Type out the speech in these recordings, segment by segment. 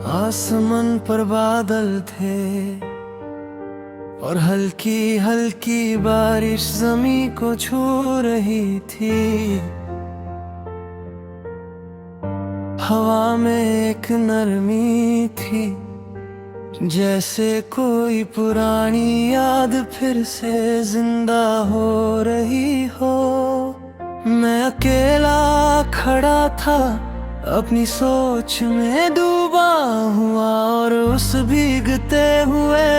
आसमान पर बादल थे और हल्की हल्की बारिश ज़मीं को छू रही थी। हवा में एक नरमी थी, जैसे कोई पुरानी याद फिर से जिंदा हो रही हो। मैं अकेला खड़ा था, अपनी सोच में डूबा हुआ, और उस भीगते हुए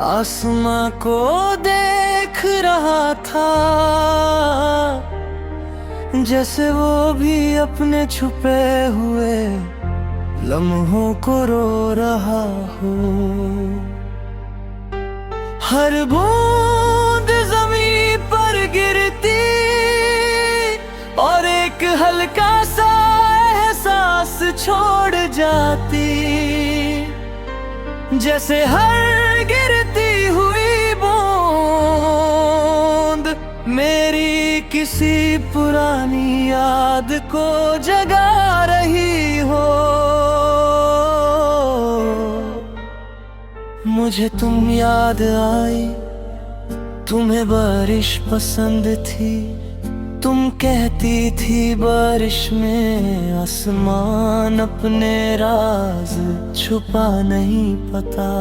आसमां को देख रहा था, जैसे वो भी अपने छुपे हुए लम्हों को रो रहा हो। हर बूंद जमीन पर गिरती और एक हल्का सा एहसास छोड़ जाती, जैसे हर गिरती हुई बूंद मेरी किसी पुरानी याद को जगा रही हो। मुझे तुम याद आई, तुम्हें बारिश पसंद थी। तुम कहती थी बारिश में आसमान अपने राज छुपा नहीं पता।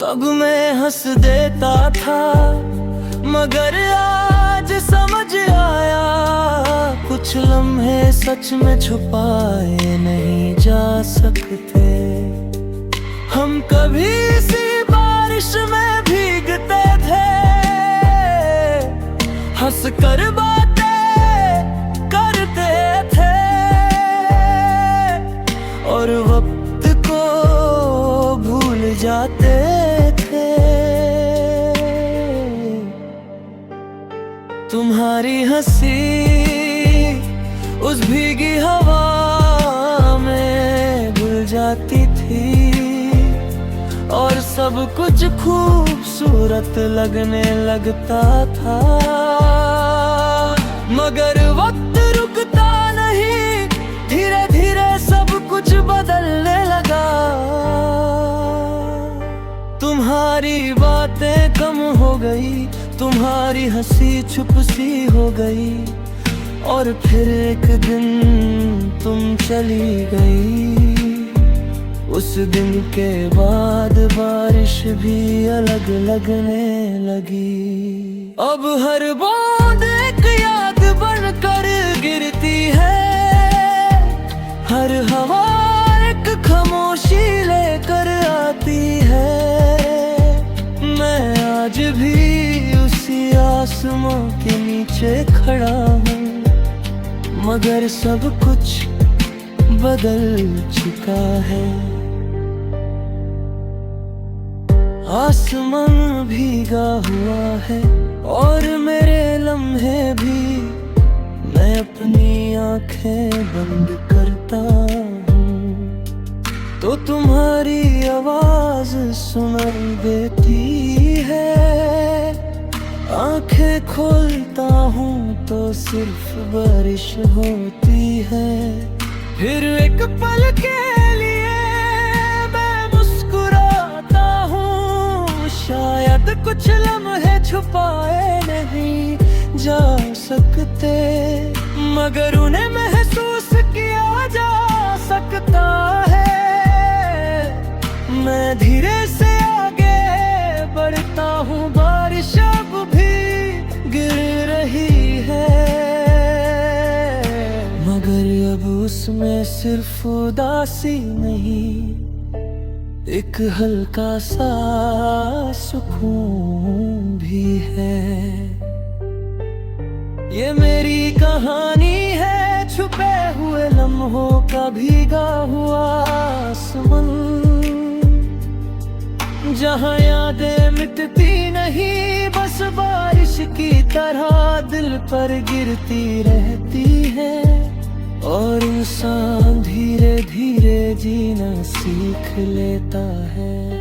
तब मैं हंस देता था, मगर आज समझ आया कुछ लम्हे सच में छुपाए नहीं जा सकते। हम कभी इसी बारिश में भीगते थे, हंस कर बातें करते थे और वक्त को भूल जाते थे। तुम्हारी हंसी उस भीगी हवा में घुल जाती थी और सब कुछ खूबसूरत लगने लगता था। मगर वक्त रुकता नहीं, धीरे धीरे सब कुछ बदलने लगा। तुम्हारी बातें कम हो गई, तुम्हारी हंसी चुप सी हो गई, और फिर एक दिन तुम चली गई। उस दिन के बाद बारिश भी अलग लगने लगी। अब हर बूंद एक याद बनकर गिरती है, हर हवा एक खामोशी लेकर आती है। मैं आज भी उसी आसमां के नीचे खड़ा हूँ, मगर सब कुछ बदल चुका है। आसमान भीगा हुआ है और मेरे लम्हे भी। मैं अपनी आंखें बंद करता हूँ तो तुम्हारी आवाज सुनाई देती है। आंखें खोलता हूँ तो सिर्फ बारिश होती है। फिर एक पल के लिए मैं मुस्कुराता हूँ, शायद कुछ लम्हे छुपाए नहीं जा सकते, मगर उन्हें महसूस किया जा सकता है। मैं धीरे से आगे बढ़ता हूँ, बारिश अब भी गिर रही है, मगर अब उसमें सिर्फ उदासी नहीं, एक हल्का सा सुकून भी है। ये मेरी कहानी है, छुपे हुए लम्हों का भीगा हुआ आसमान, जहाँ यादें मिटती नहीं, बस बारिश की तरह दिल पर गिरती रहती है। और इंसान धीरे धीरे जीना सीख लेता है।